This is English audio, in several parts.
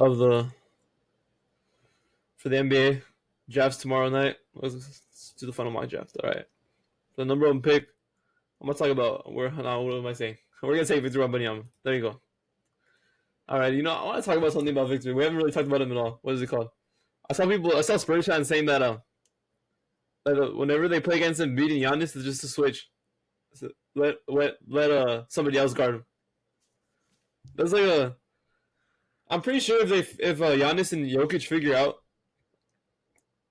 of the for the NBA drafts tomorrow night. Let's do the final mock draft. All right. The number one pick. I'm gonna talk about what am I saying? We're gonna say Victor Wembanyama. There you go. All right. I want to talk about something about Victor. We haven't really talked about him at all. What is it called? I saw Spurs fans saying that whenever they play against him, beating Giannis is just a switch. So let somebody else guard him. That's like a. I'm pretty sure if Giannis and Jokic figure out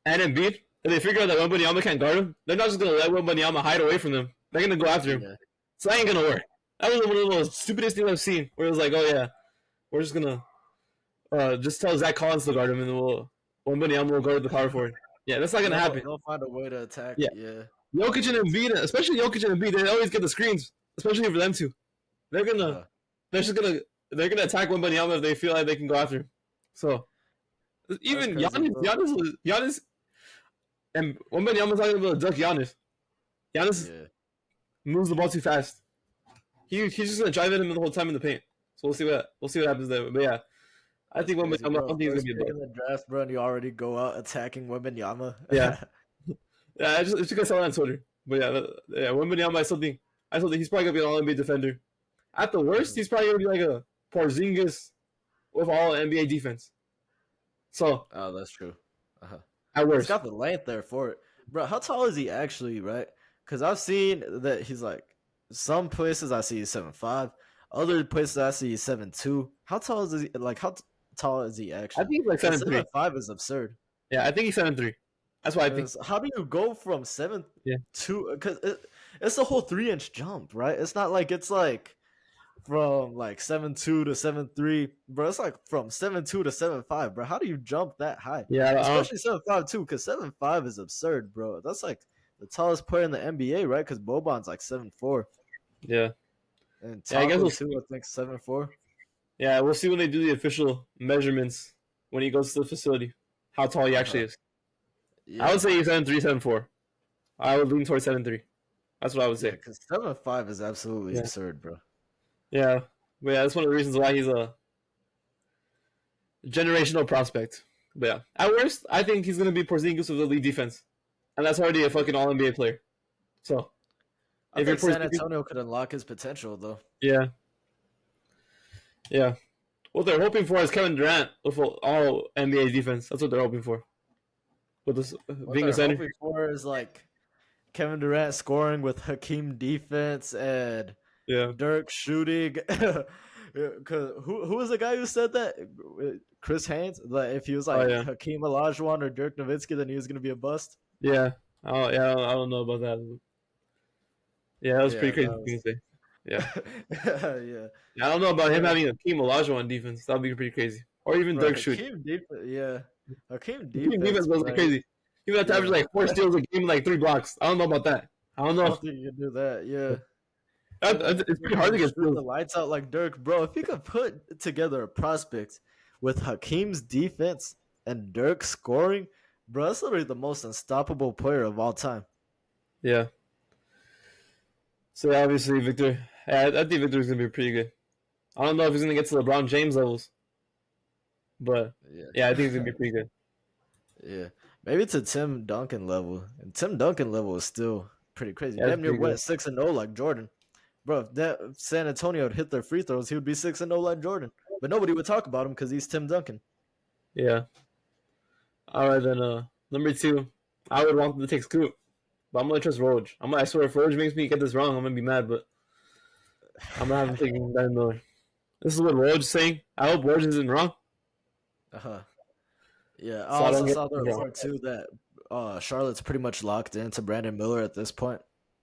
and Embiid, if they figure out that Wembanyama can't guard him, they're not just gonna let Wembanyama hide away from them. They're gonna go after him. Yeah. So that ain't gonna work. That was one of the most stupidest things I've seen. Where it was like, oh yeah, we're just gonna just tell Zach Collins to guard him, and Wembanyama will guard the power forward. Yeah, that's not gonna happen. They'll find a way to attack. Yeah. Jokic and Embiid, especially Jokic and Embiid, they always get the screens, especially for them two. They're gonna attack Wembanyama if they feel like they can go after him. So even Giannis, and Wembanyama's not gonna be able to duck Giannis. Giannis moves the ball too fast. He's just gonna drive at him the whole time in the paint. So we'll see what happens there. But yeah, I think Wembanyama. I don't think he's gonna be in the draft, bro. And you already go out attacking Wembanyama. Yeah. Yeah, it's just gonna sell on Twitter. But yeah, Wembanyama, I still think he's probably gonna be an All-NBA defender. At the worst, he's probably gonna be like a Porzingis with all NBA defense. So. Oh, that's true. At worst, he's got the length there for it, bro. How tall is he actually, right? Because I've seen that he's like some places I see he's 7'5", other places I see he's 7'2". How tall is he? Like how tall is he actually? I think he's like 7'3". 7'5" is absurd. Yeah, I think he's 7'3". That's why I think. How do you go from 7'2"? Because it's a whole 3-inch jump, right? It's not like it's like from like 7'2" to 7'3", bro. It's like from 7'2" to 7'5", bro. How do you jump that high? Yeah, especially 7'5" too, because 7'5" is absurd, bro. That's like the tallest player in the NBA, right? Because Boban's like 7'4". Yeah. And I guess we'll see. I think 7'4". Yeah, we'll see when they do the official measurements when he goes to the facility, how tall he actually is. Yeah. I would say he's 7'3", 7'4". I would lean towards 7'3". That's what I would say. Because 7'5" is absolutely absurd, bro. Yeah, but yeah, that's one of the reasons why he's a generational prospect. But yeah, at worst, I think he's gonna be Porzingis with the lead defense, and that's already a fucking All-NBA player. So, I think San Antonio could unlock his potential, though. Yeah. Yeah. What they're hoping for is Kevin Durant with all NBA defense. That's what they're hoping for. With this being a center. What they're hoping for is like Kevin Durant scoring with Hakeem defense and Dirk shooting. Cause who was the guy who said that? Chris Haynes. Like if he was like Hakeem Olajuwon or Dirk Nowitzki, then he was gonna be a bust. Yeah. Oh yeah. I don't know about that. Yeah, that was pretty crazy thing to say. Yeah. Yeah. I don't know about him having Hakeem Olajuwon defense. That would be pretty crazy. Or even Dirk shooting. Hakeem defense was crazy. He would have to average like 4 steals a game and like 3 blocks. I don't know about that. I don't think you can do that. Yeah. It's pretty hard to get through. The lights out like Dirk, bro. If you could put together a prospect with Hakeem's defense and Dirk scoring, bro, that's literally the most unstoppable player of all time. Yeah. So obviously, Victor. I think Victor's gonna be pretty good. I don't know if he's gonna get to LeBron James levels, but yeah, I think he's gonna be pretty good. Yeah, maybe to Tim Duncan level. And Tim Duncan level is still pretty crazy. Damn near went 6-0 like Jordan. Bro, if San Antonio would hit their free throws, he would be 6-0 like Jordan. But nobody would talk about him because he's Tim Duncan. Yeah. All right, then number 2, I would want them to take Scoot, but I'm gonna trust Woj. I swear, if Woj makes me get this wrong, I'm gonna be mad. But I'm gonna have him taking Brandon Miller. This is what Woj is saying. I hope Woj isn't wrong. Yeah, I also saw the report too that Charlotte's pretty much locked into Brandon Miller at this point.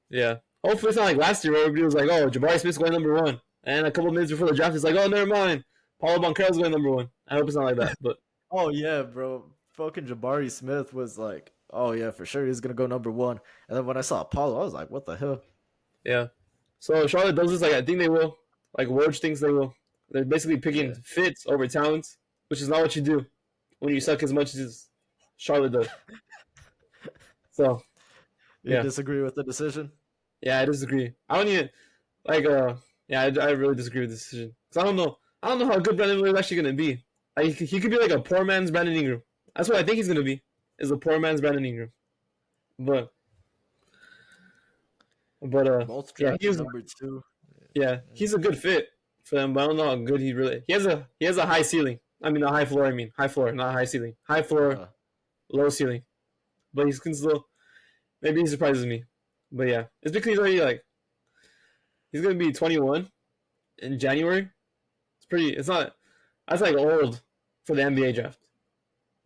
Yeah. Hopefully it's not like last year where everybody was like, oh, Jabari Smith's going number 1. And a couple minutes before the draft, it's like, oh, never mind. Paulo Banchero's going number 1. I hope it's not like that. But oh, yeah, bro. Fucking Jabari Smith was like, oh, yeah, for sure he's going to go number 1. And then when I saw Paulo, I was like, what the hell? Yeah. So if Charlotte does this, like, I think they will. Like, Woj thinks they will. They're basically picking fits over talents, which is not what you do when you suck as much as Charlotte does. So, you disagree with the decision? Yeah, I disagree. I don't even I really disagree with the decision because I don't know how good Brandon Miller is actually gonna be. Like he could be like a poor man's Brandon Ingram. That's what I think he's gonna be. Is a poor man's Brandon Ingram. But Both yeah, drafted number 2. yeah, he's a good fit for them. But I don't know how good he has a high ceiling. I mean a high floor. I mean high floor, not high ceiling. High floor, low ceiling. But he's still maybe he surprises me. But yeah, it's because he's already like he's gonna be 21 in January. It's not. That's like old for the NBA draft.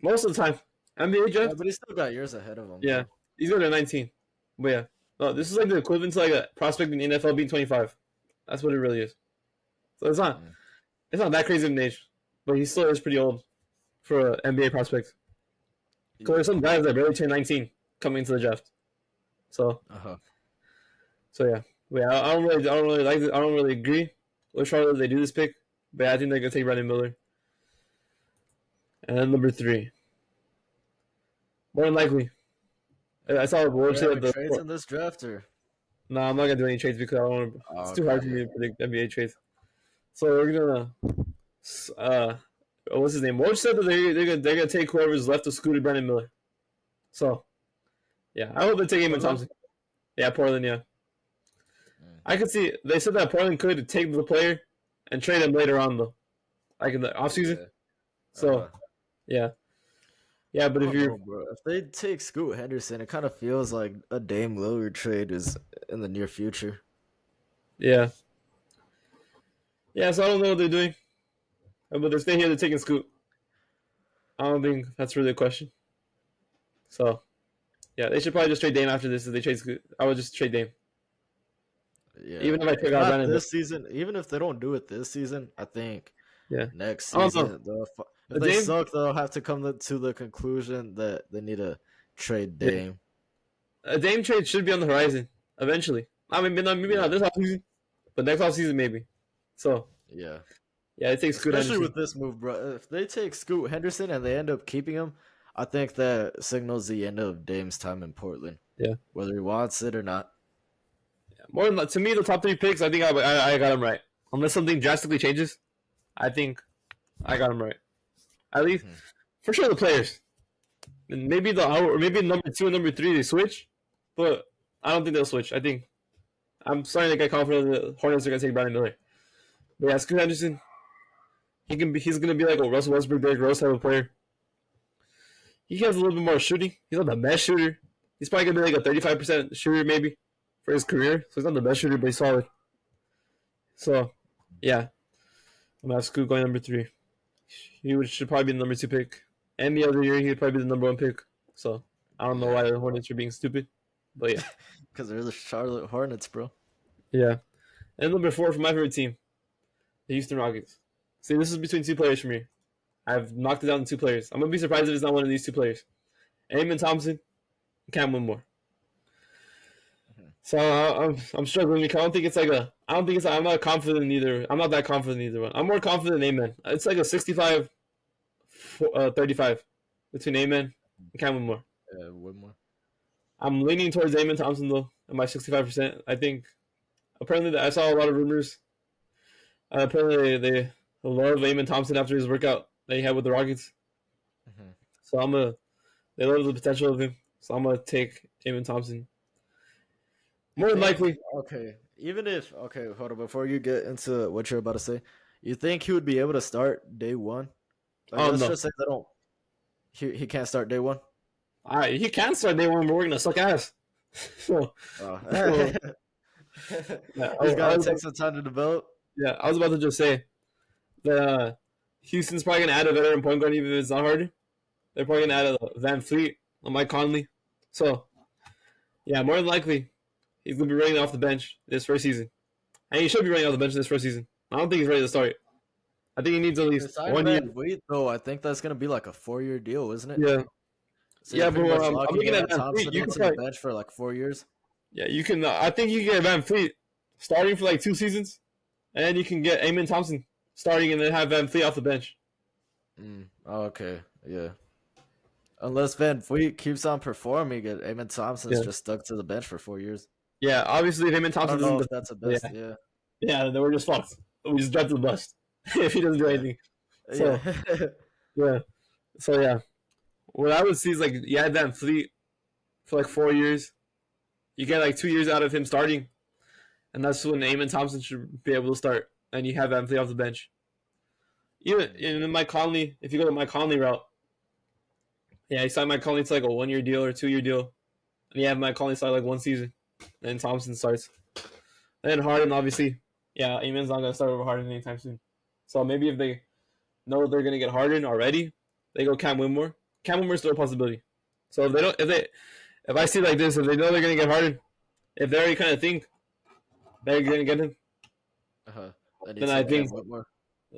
Most of the time, NBA draft. Yeah, but he's still got years ahead of him. Yeah, he's going to 19. But yeah, no, this is like the equivalent to like a prospect in the NFL being 25. That's what it really is. So it's not that crazy of an age, but he still is pretty old for an NBA prospect. Because there's some guys that barely turn 19 coming into the draft. So, so yeah, I don't really like it. I don't really agree with Charlotte. They do this pick, but I think they're gonna take Brandon Miller. And then number 3, more than likely, I saw Woj say that trades in this draft, or no, I'm not gonna do any trades because I don't want to. It's too hard for me to predict NBA trades. So we're gonna, what's his name? Woj said that they're gonna take whoever's left of Scooter Brandon Miller. So, yeah, I hope they take Amen Thompson. Yeah, Portland. Yeah, I could see. They said that Portland could take the player and trade him later on though, like in the offseason. Okay. So, yeah. Yeah, but if they take Scoot Henderson, it kind of feels like a Dame Lillard trade is in the near future. Yeah. Yeah, so I don't know what they're doing. But they're staying here, they're taking Scoot. I don't think that's really a question. So, yeah, they should probably just trade Dame after this if they trade Scoot. I would just trade Dame. Yeah. Even if I take out Brandon this season, even if they don't do it this season, I think next season if they suck, they'll have to come to the conclusion that they need to trade Dame. A Dame trade should be on the horizon eventually. I mean, maybe not this offseason, but next offseason maybe. So yeah, it takes Scoot Henderson. Especially with this move, bro. If they take Scoot Henderson and they end up keeping him, I think that signals the end of Dame's time in Portland. Yeah, whether he wants it or not. Yeah, more than to me, the top 3 picks, I think I got him right. Unless something drastically changes, I think I got him right. At least, for sure, the players. And maybe number 2 and number 3 they switch, but I don't think they'll switch. I think I'm starting to get confident that the Hornets are gonna take Brandon Miller. But yeah, Scoot Henderson, he's gonna be like a Russell Westbrook, Derrick Rose type of player. He has a little bit more shooting. He's not the best shooter. He's probably gonna be like a 35% shooter maybe for his career. So he's not the best shooter, but he's solid. So yeah, I'm gonna have Scoot going number 3. He should probably be the number 2 pick. And the other year, he would probably be the number 1 pick. So, I don't know why the Hornets are being stupid. But yeah. Because they're the Charlotte Hornets, bro. Yeah. And number 4 for my favorite team, the Houston Rockets. See, this is between 2 players for me. I've knocked it down to 2 players. I'm going to be surprised if it's not one of these 2 players. Amen Thompson, Cam Whitmore. So I'm struggling because I don't think it's I'm not confident in either. I'm not that confident in either one. I'm more confident in Amen. It's like a 65 35 between Amen and Cam Whitmore. Yeah, Whitmore. I'm leaning towards Amen Thompson though at my 65%. I think apparently I saw a lot of rumors. Apparently they love Amen Thompson after his workout that he had with the Rockets. So they love the potential of him. So I'm gonna take Amen Thompson. More than likely. Okay. Hold on. Before you get into what you're about to say, you think he would be able to start day 1? Let's just say they don't. He can't start day 1. He can start day 1, but we're gonna suck ass. So, he's gotta take some time to develop. Yeah, I was about to just say that Houston's probably gonna add a veteran point guard even if it's not Harden. They're probably gonna add a Van Fleet, a Mike Conley. So, yeah, more than likely, he's gonna be running off the bench this first season, and he should be running off the bench this first season. I don't think he's ready to start. I think he needs at least 1 year. Wait, though, I think that's gonna be like a 4-year deal, isn't it? Yeah. So yeah, but I'm looking at Van Fleet. You can probably bench for like 4 years. Yeah, you can. I think you can get Van Fleet starting for like 2 seasons, and then you can get Amen Thompson starting and then have Van Fleet off the bench. Oh, okay, yeah. Unless Van Fleet keeps on performing, and Amen Thompson's just stuck to the bench for 4 years. Yeah, obviously if Amen Thompson doesn't, that's a best. Yeah, then we're just fucked. We just dropped the bus if he doesn't do anything. So, Yeah. So yeah, what I would see is like you had Van Fleet for like 4 years. You get like 2 years out of him starting, and that's when Eamon Thompson should be able to start, and you have Van Fleet off the bench. Even in Mike Conley, if you go the Mike Conley route, yeah, you sign Mike Conley to like a 1 year deal or 2 year deal, and you have Mike Conley start like one season, and Thompson starts. And then Harden, obviously, yeah, Eamon's not gonna start over Harden anytime soon. So maybe if they know they're gonna get Harden already, they go Cam Whitmore. Cam Whitmore's still a possibility. So if they don't, if I see like this, if they know they're gonna get Harden, if they already kind of think they're gonna get him, then I think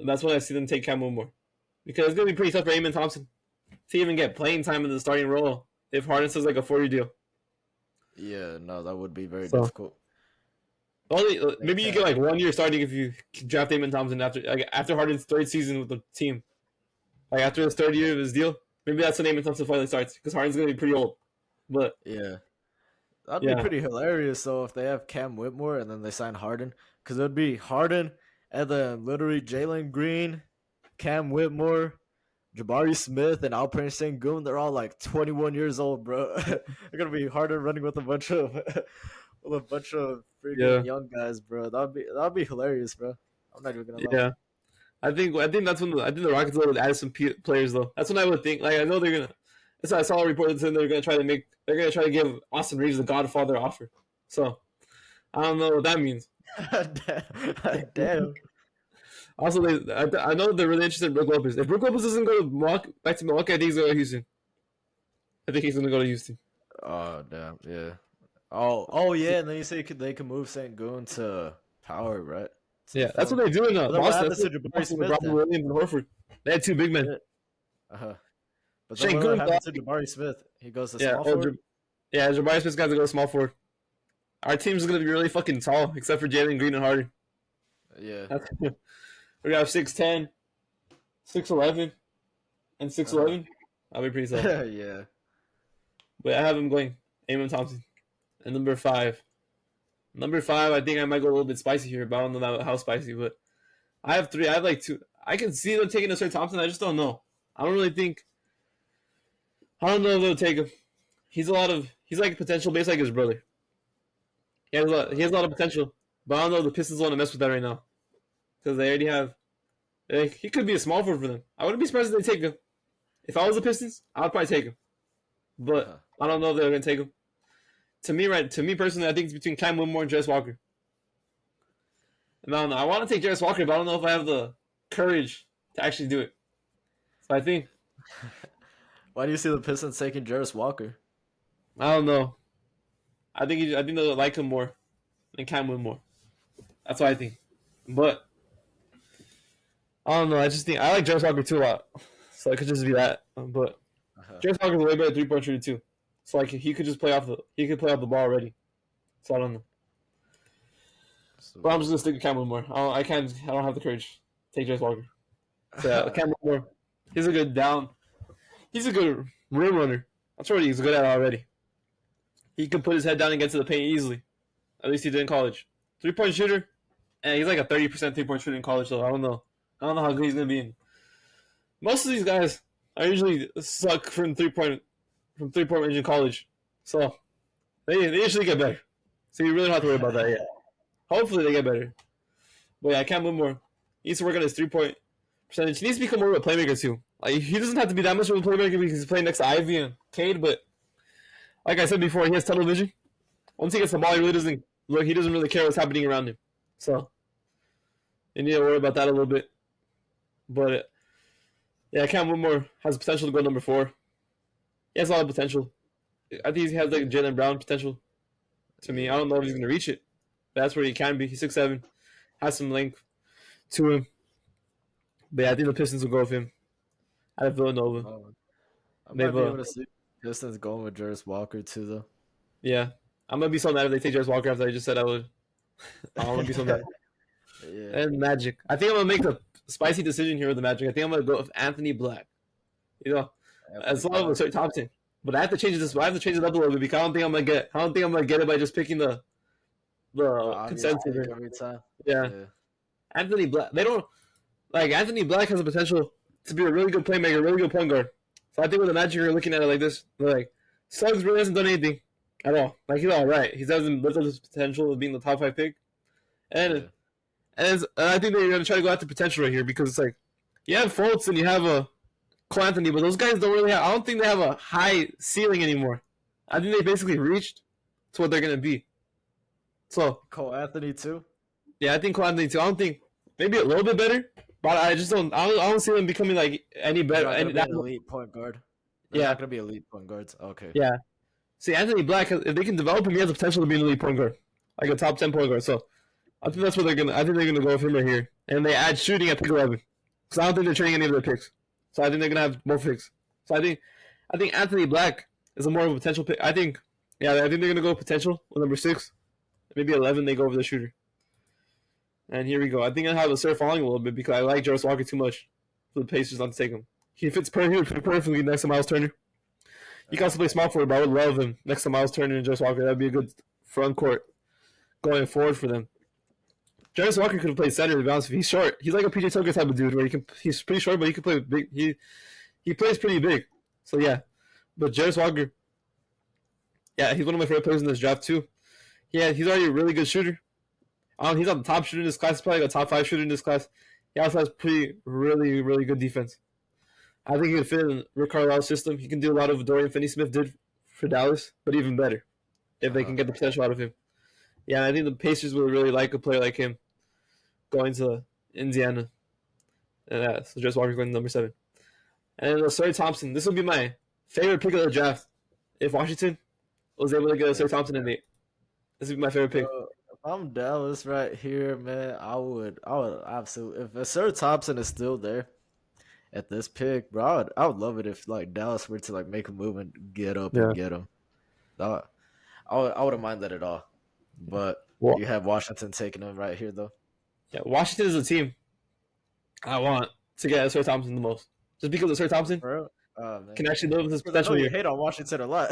that's when I see them take Cam Whitmore, because it's gonna be pretty tough for Eamon Thompson to even get playing time in the starting role if Harden says like a 4 year deal. Yeah, no, that would be very difficult. Only maybe you get like 1 year starting if you draft Eamon Thompson after Harden's third season with the team, like after his third year of his deal. Maybe that's when Eamon Thompson finally starts, because Harden's gonna be pretty old. But yeah, that'd be pretty hilarious. So if they have Cam Whitmore and then they sign Harden, because it'd be Harden and then literally Jalen Green, Cam Whitmore, Jabari Smith, and Alperen Sengun. They're all like 21 years old, bro. They're gonna be Harden running with a bunch of freaking young guys, bro. That'd be hilarious, bro. I'm not even gonna lie. Yeah. I think that's when the Rockets will add some players though. That's what I would think. Like I know they're gonna. I saw a report that said they're gonna try to give Austin Reeves the Godfather offer. So I don't know what that means. Damn. Also, I know they're really interested in Brook Lopez. If Brook Lopez doesn't go back to Milwaukee, I think he's going to Houston. I think he's going to go to Houston. Oh damn, yeah. Oh yeah, and then you say they can move Sengun to power, right? Yeah, that's what they do in Boston. That's Jabari Smith, Robert Williams and Horford. They had two big men. But then what happens to Jabari Smith? He goes to small forward? Jabari Smith's got to go small forward. Our team's going to be really fucking tall, except for Jalen Green and Harden. Yeah. We got 6'10", 6'11", and 6'11". That'll be pretty tough. Yeah. But I have him going Eamon Thompson. And number 5. Number 5, I think I might go a little bit spicy here, but I don't know how spicy. But I have 3. I have like 2. I can see them taking a Sir Thompson. I just don't know. I don't know if they'll take him. He's like potential based like his brother. He has a lot of potential. But I don't know if the Pistons want to mess with that right now. Because they already have. He could be a small forward for them. I wouldn't be surprised if they take him. If I was the Pistons, I would probably take him. But I don't know if they're going to take him. To me personally, I think it's between Cam Whitmore and Jarace Walker. And I don't know. I want to take Jarace Walker, but I don't know if I have the courage to actually do it. So I think. Why do you see the Pistons taking Jarace Walker? I don't know. I think they'll like him more than Cam Whitmore. That's what I think. But I don't know. I just think I like Jarace Walker too a lot. So it could just be that. But Jarace Walker's a way better 3-point shooter too. So like he could just play off the ball already. So I don't know. But I'm just gonna stick with Cam Whitmore. I don't have the courage to take Jarace Walker. So yeah, Cam Whitmore. He's a good rim runner. That's what he's good at already. He can put his head down and get to the paint easily. At least he did in college. 3-point shooter. And he's like a 30% 3-point shooter in college, so I don't know how good he's gonna be in. Most of these guys are usually suck from 3-point range in college. So they usually get better. So you really don't have to worry about that yet. Hopefully they get better. But yeah, Cam Whitmore needs to work on his 3-point percentage. He needs to become more of a playmaker too. Like he doesn't have to be that much of a playmaker because he's playing next to Ivy and Cade, but like I said before, he has tunnel vision. Once he gets the ball, he doesn't really care what's happening around him. So you need to worry about that a little bit. But yeah, Cam Whitmore has potential to go number 4. He has a lot of potential. I think he has like Jaylen Brown potential. To me, I don't know if he's gonna reach it. But that's where he can be. He's 6'7", has some length to him. But yeah, I think the Pistons will go with him out of Villanova. I might be able to see Pistons going with Jarace Walker too, though. Yeah, I'm gonna be so mad if they take Jarace Walker after I just said I would. I'm gonna be so mad. Yeah. And Magic. I think I'm gonna make a spicy decision here with the Magic. I think I'm gonna go with Anthony Black. You know, as long as Sir Thompson. But I have to change this. I have to change it up a little bit because I don't think I'm gonna get it by just picking the consensus every time. Yeah. Anthony Black. They don't like Anthony Black has the potential to be a really good playmaker, really good point guard. So I think with the Magic, you're looking at it like this. They're like, Suggs really hasn't done anything at all. Like, he's all right. He doesn't live up to his potential of being the top 5 pick. And I think they're going to try to go after potential right here because it's like, you have Fultz and you have a Cole Anthony, but those guys don't really have, I don't think they have a high ceiling anymore. I think they basically reached to what they're going to be. So Cole Anthony too? Yeah, I think Cole Anthony too. I don't think, maybe a little bit better, but I just don't, I don't see them becoming like any better. An elite point guard. They're not going to be elite point guards. Okay. Yeah. See, Anthony Black, if they can develop him, he has the potential to be an elite point guard. Like a top 10 point guard. So I think that's what they're gonna. I think they're gonna go with him right here, and they add shooting at pick 11. Because I don't think they're trading any of their picks. So I think they're gonna have more picks. So I think Anthony Black is a more of a potential pick. I think they're gonna go potential with number 6, maybe 11. They go over the shooter. And here we go. I think I have a start falling a little bit because I like Jarvis Walker too much for the Pacers not to take him. He would fit perfectly next to Miles Turner. He can also play small forward, but I would love him next to Miles Turner and Jarvis Walker. That'd be a good front court going forward for them. Jarvis Walker could have played center, to be honest. He's short. He's like a PJ Tucker type of dude where he's pretty short, but he can play big. He plays pretty big. So yeah. But Jarvis Walker, yeah, he's one of my favorite players in this draft too. Yeah, he's already a really good shooter. He's on the top shooter in this class. He's probably a top 5 shooter in this class. He also has really, really good defense. I think he can fit in Rick Carlisle's system. He can do a lot of Dorian Finney-Smith did for Dallas, but even better if they can get the potential out of him. Yeah, I think the Pacers would really like a player like him going to Indiana. And so Jarvis Walker going to number 7. And then Ausar Thompson. This would be my favorite pick of the draft. If Washington was able to get Ausar Thompson in 8. This would be my favorite pick. If I'm Dallas right here, man, I would absolutely. If Ausar Thompson is still there at this pick, bro, I would love it if like Dallas were to like make a move and get up and get him. I wouldn't mind that at all. But you have Washington taking him right here, though. Yeah, Washington is a team I want to get Ausar Thompson the most, just because Ausar Thompson can actually live with his potential. You hate on Washington a lot.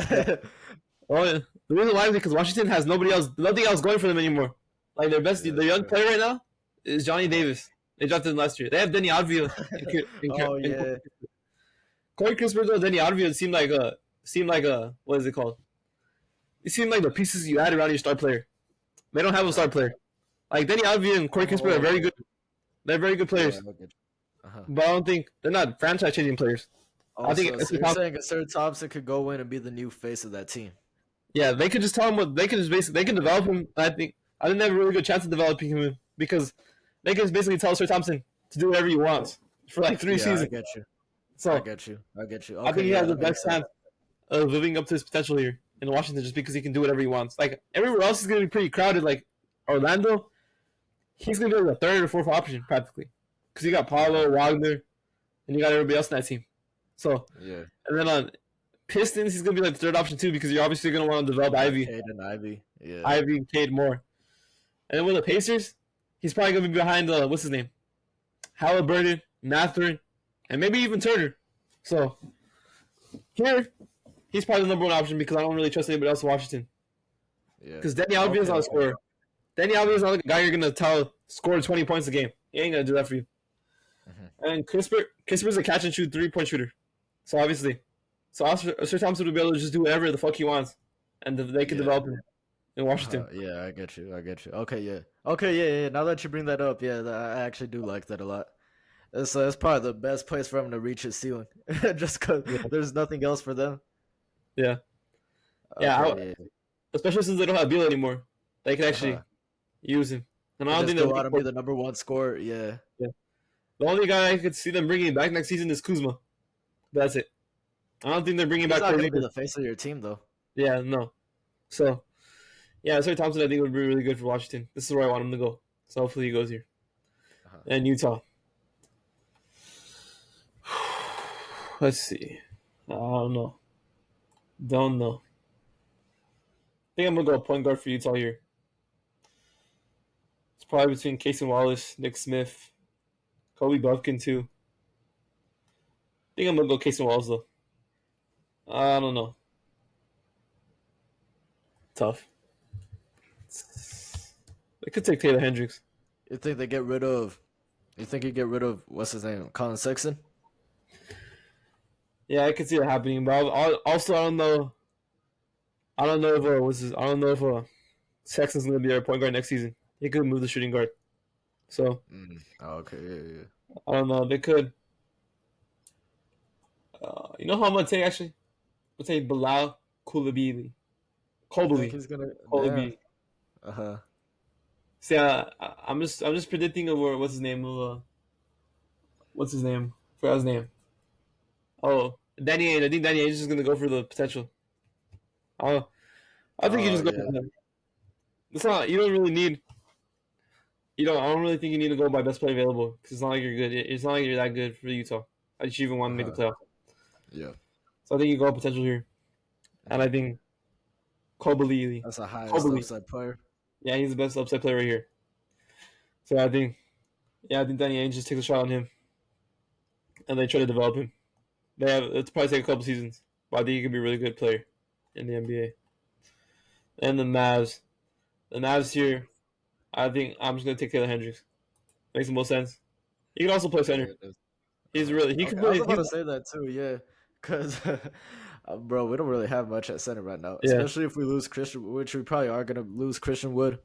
Well, the reason why is because Washington has nothing else going for them anymore. Like their young player right now is Johnny Davis. They drafted him last year. They have Denny Avdija. Corey Kispert though, Denny Avdija seemed like a what is it called? It seemed like the pieces you add around your star player. They don't have a star player. Like Denny Avdija and Corey Kispert are very good. They're very good players. But I don't think they're not franchise-changing players. I think you're saying Ausar Thompson could go in and be the new face of that team. Yeah, they could just tell him what they can just basically develop him. I think they have a really good chance of developing him because they can just basically tell Ausar Thompson to do whatever he wants for like 3 seasons. I get you. So I get you. Okay, I think he has the best chance of living up to his potential here in Washington, just because he can do whatever he wants. Like everywhere else, is going to be pretty crowded. Like Orlando, he's going to be like the 3rd or 4th option practically, because you got Paolo, Wagner, and you got everybody else in that team. So yeah, and then on Pistons, he's going to be like the 3rd option too, because you're obviously going to want to develop Ivy. Cade and Ivy. Yeah. Ivy and Cade more. And then with the Pacers, he's probably going to be behind, what's his name? Halliburton, Mathurin, and maybe even Turner. So here, he's probably the number 1 option because I don't really trust anybody else in Washington. Yeah. Because Denny Avdija is not a scorer. Denny Avdija is not like a guy you're going to tell score 20 points a game. He ain't going to do that for you. And Kispert's a catch-and-shoot 3-point shooter. So obviously. So Ausar Thompson would be able to just do whatever the fuck he wants, and they can develop him in Washington. Yeah, I get you. Okay, yeah. Now that you bring that up, yeah, I actually do like that a lot. It's probably the best place for him to reach his ceiling, just because there's nothing else for them. Yeah. Especially since they don't have Beal anymore, they can actually use him. And I don't think they'll be the number 1 scorer. Yeah. The only guy I could see them bringing back next season is Kuzma. That's it. I don't think they're bringing back. He's not going to be the face of your team, though. Yeah, no. So, yeah, Ausar Thompson I think would be really good for Washington. This is where I want him to go. So hopefully he goes here. And Utah. Let's see. I don't know. I think I'm going to go point guard for Utah here. It's probably between Casey Wallace, Nick Smith, Kobe Buffkin, too. I think I'm going to go Casey Wallace, though. I don't know. Tough. They could take Taylor Hendricks. You think you get rid of what's his name? Colin Sexton? Yeah, I could see it happening, but also I don't know. I don't know if I don't know if Sexton's gonna be our point guard next season. He could move the shooting guard. So Oh, okay, yeah. I don't know. They could. You know how I'm gonna take actually? I'm gonna take Bilal Coulibaly. You think Colby. he's gonna? Damn. Colby. Uh-huh. See, I'm just predicting of what's his name what's his name? Forgot his name. Oh, Danny Ainge. I think Danny Ainge is just gonna go for the potential. I I think you Oh just go. yeah. It's not. You don't really need. You don't. I don't really think you need to go by best player available because it's not like you're good. It's not like you're that good for Utah. I just even want to make the playoff. Yeah. So I think you go potential here, and I think Colby. That's a highest Colby. upside player. Yeah, he's the best upside player right here. So I think, yeah, I think Danny Ainge just takes a shot on him, and they try to develop him. It's probably take a couple seasons, but I think he could be a really good player in the NBA. And the Mavs here, I think I'm just gonna take Taylor Hendricks. Makes the most sense. He can also play Yeah, center. it is. He's really he Okay, can I was play. about to say that too. Yeah, because bro, we don't really have much at center right now, Yeah, especially if we lose Christian, which we probably are gonna lose Christian Wood.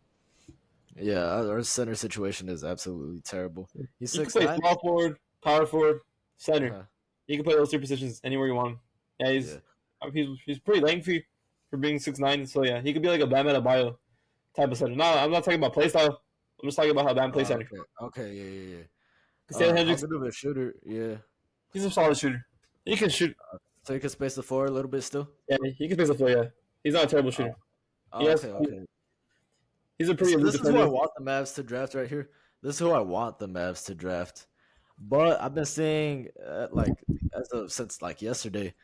Yeah, our center situation is absolutely terrible. He's he can 6'9". play small forward, power forward, center. Uh-huh. He can play those three positions anywhere you want him. Yeah, Yeah. he's pretty lengthy for being 6'9". So yeah, he could be like a Bam Adebayo type of center. No, I'm not talking about play style. I'm just talking about how Bam plays center. Okay. Okay. Yeah. Because Taylor How Hendricks, good of a shooter? Yeah. he's a solid shooter. He can shoot. So he can space the floor a little bit still. Yeah, he can space the floor. Yeah, he's not a terrible shooter. Yes, Okay. he's a pretty elite This is who I defender. want the Mavs to draft right here. This is who I want the Mavs to draft. But I've been seeing since like yesterday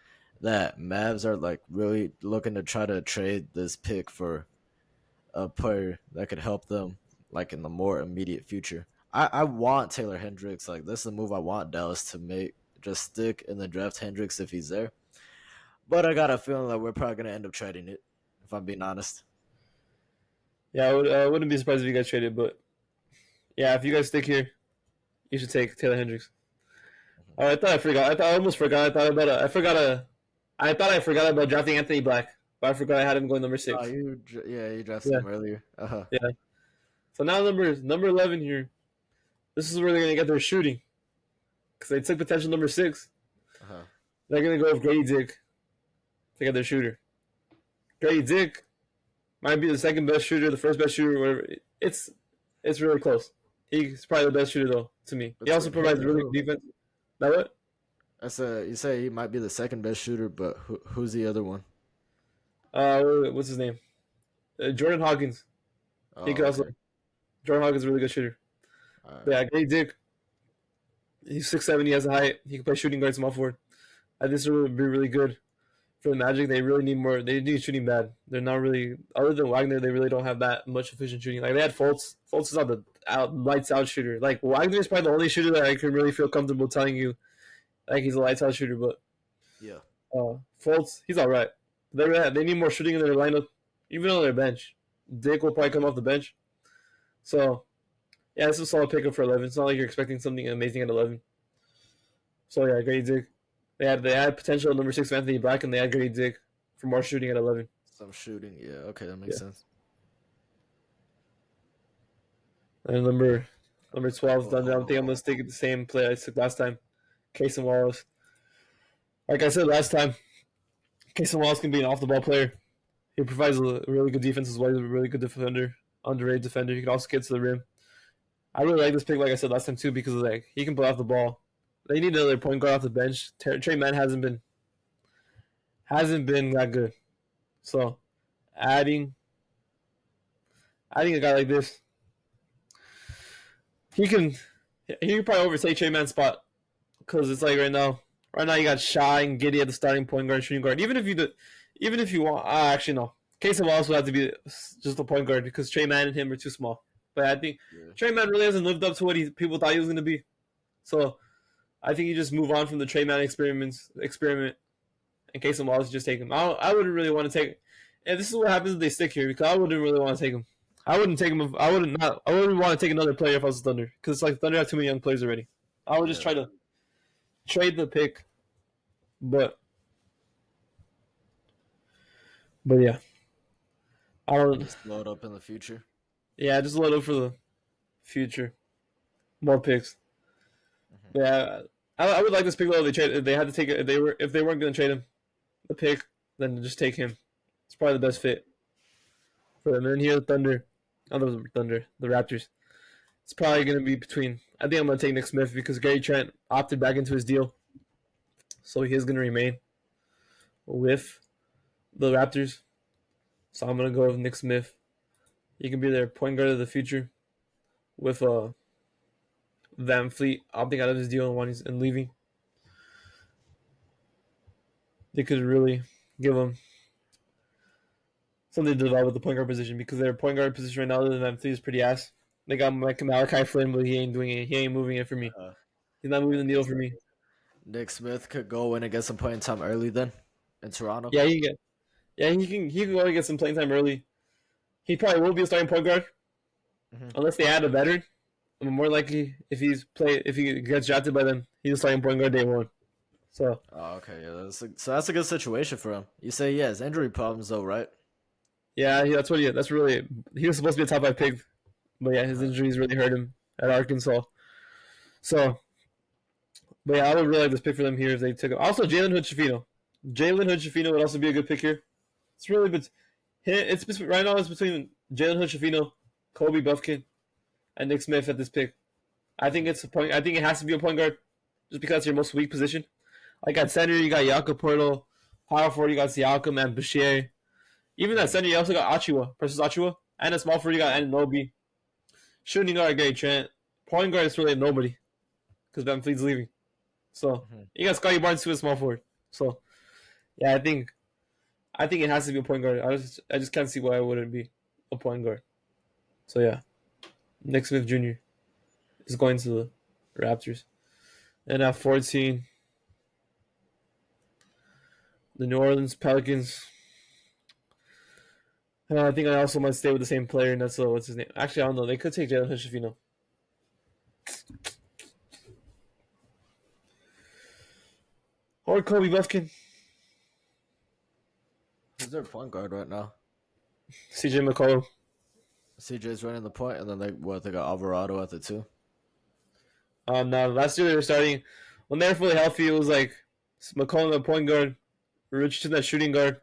that Mavs are like really looking to try to trade this pick for a player that could help them like in the more immediate future. I want Taylor Hendricks. Like this is a move I want Dallas to make. Just stick in the draft Hendricks if he's there. But I got a feeling that we're probably gonna end up trading it, if I'm being honest. Yeah, I wouldn't be surprised if you guys traded, but yeah, if you guys stick here, you should take Taylor Hendricks. Oh, I thought I forgot. I almost forgot. I thought I forgot about drafting Anthony Black, but I forgot I had him going number 6. You drafted him earlier. Yeah. So now number 11 here. This is where they're gonna get their shooting, because they took potential number 6. They're gonna go with Grady Dick to get their shooter. Grady Dick might be the second best shooter, the first best shooter, whatever. It's really close. He's probably the best shooter though to me. He also provides really good defense. Now what? You say he might be the second best shooter, but who's the other one? What's his name? Jordan Hawkins. He could also. Jordan Hawkins is a really good shooter. Right. But yeah, Grady Dick. He's 6'7". He has a height. He can play shooting guard, small forward. I think this would be really good for the Magic. They really need more. They need shooting bad. They're not really, other than Wagner, they really don't have that much efficient shooting. Like they had Fultz. Fultz is not the lights out shooter. Like Wagner is probably the only shooter that I can really feel comfortable telling you, like he's a lights out shooter. But yeah, Fultz, he's all right. They need more shooting in their lineup, even on their bench. Dick will probably come off the bench. So yeah, it's a solid pickup for 11. It's not like you're expecting something amazing at 11. So yeah, Grady Dick. They had potential number 6 of Anthony Black, and they had Grady Dick for more shooting at 11. Some shooting, yeah. Okay, that makes sense. And number 12 done. I think I'm gonna stick with the same play I took last time. Cason Wallace. Like I said last time, Cason Wallace can be an off the ball player. He provides a really good defense as well. He's a really good defender, underrated defender. He can also get to the rim. I really like this pick, like I said last time too, because like he can play off the ball. They need another point guard off the bench. Trey Mann hasn't been that good. So adding a guy like this, he can probably overtake Trey Mann's spot, because it's like right now you got Shai and Giddey at the starting point guard, shooting guard. Even if you want, actually no, Cason Wallace will have to be just a point guard because Trey Mann and him are too small. But I think Trey Mann really hasn't lived up to what people thought he was going to be. So I think you just move on from the Trey Mann experiment, and Cason Wallace, just take him. I wouldn't really want to take. And this is what happens if they stick here, because I wouldn't really want to take him. I wouldn't take him. I wouldn't want to take another player if I was Thunder, because it's like Thunder have too many young players already. I would just try to trade the pick But yeah, I don't. Just load up in the future. Yeah, just load up for the future. More picks. Mm-hmm. Yeah, I would like this pick though. If they had to take it. If they weren't going to trade him, the pick, then just take him. It's probably the best fit for them. And then here the Thunder, the Raptors. It's probably going to be between. I think I'm going to take Nick Smith because Gary Trent opted back into his deal, so he is going to remain with the Raptors. So I'm going to go with Nick Smith. He can be their point guard of the future with Van Fleet opting out of his deal and leaving. They could really give him something to develop with the point guard position because their point guard position right now, other than Van Fleet, is pretty ass. They got Malachi Flynn, but he ain't doing it. He ain't moving it for me. He's not moving the needle for me. Nick Smith could go in and get some playing time early then in Toronto. Yeah, he can go and get some playing time early. He probably will be a starting point guard unless they add a veteran. I'm more likely if he gets drafted by them, he's a starting point guard day one. So. Oh, okay, yeah, that's a good situation for him. You say he has injury problems though, right? Yeah, that's what he was supposed to be a top 5 pick, but yeah, his injuries really hurt him at Arkansas. So, but yeah, I would really like this pick for them here if they took him. Also, Jalen Hood-Schifino. Jalen Hood-Schifino would also be a good pick here. It's really right now it's between Jalen Hood-Schifino, Kobe Buffkin, and Nick Smith at this pick. I think it has to be a point guard, just because it's your most weak position. Like at center, you got Jakob Poeltl. Power forward, you got Siakam and Boucher. Even at center, you also got Precious Achiuwa. And at small forward, you got Anunoby. Shooting guard, Gary Trent. Point guard is really nobody, because Van Fleet's leaving. So you got Scotty Barnes too at small forward. So yeah, I think it has to be a point guard. I just can't see why it wouldn't be a point guard. So yeah, Nick Smith Jr. is going to the Raptors. And at 14, the New Orleans Pelicans. I think I also might stay with the same player, and that's what's his name? Actually, I don't know. They could take Jalen Hood-Schifino. Or Kobe Buffkin. Who's their point guard right now? CJ McCollum. CJ's running the point, and then they got Alvarado at the 2. No, last year they were starting when they were fully healthy. It was like McCollum at point guard, Richardson at shooting guard.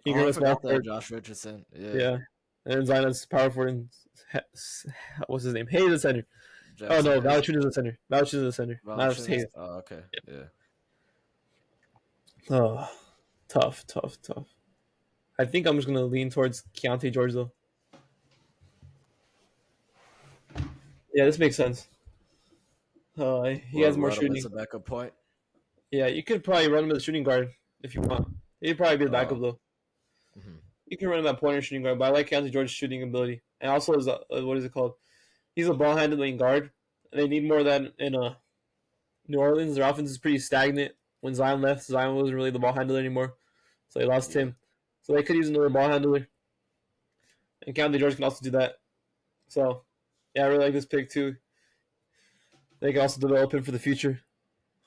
I forgot that Josh Richardson. Yeah. And Zion's power forward. And what's his name? Hayes at center. Jackson no, Valanciunas at center. Valanciunas at center. Not Hayes. Oh, okay. Yeah. Oh, tough. I think I'm just gonna lean towards Keontae George though. Yeah, this makes sense. He has more shooting. As a backup point. Yeah, you could probably run him as a shooting guard if you want. He'd probably be the backup though. You can run him at point or shooting guard, but I like Keontae George's shooting ability. And also, what is it called? He's a ball handling guard, and they need more of that in New Orleans. Their offense is pretty stagnant. When Zion left, Zion wasn't really the ball handler anymore, so they lost him. So they could use another ball handler, and Keontae George can also do that. So, yeah, I really like this pick too. They can also develop him for the future.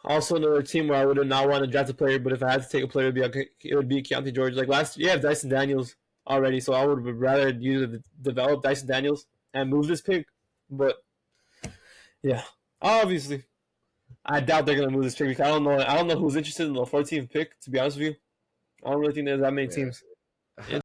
Also, another team where I would not want to draft a player, but if I had to take a player, it would be Keontae George. Like last year, you have Dyson Daniels already, so I would rather you develop Dyson Daniels and move this pick. But yeah, obviously, I doubt they're gonna move this pick because I don't know who's interested in the 14th pick. To be honest with you, I don't really think there's that many teams.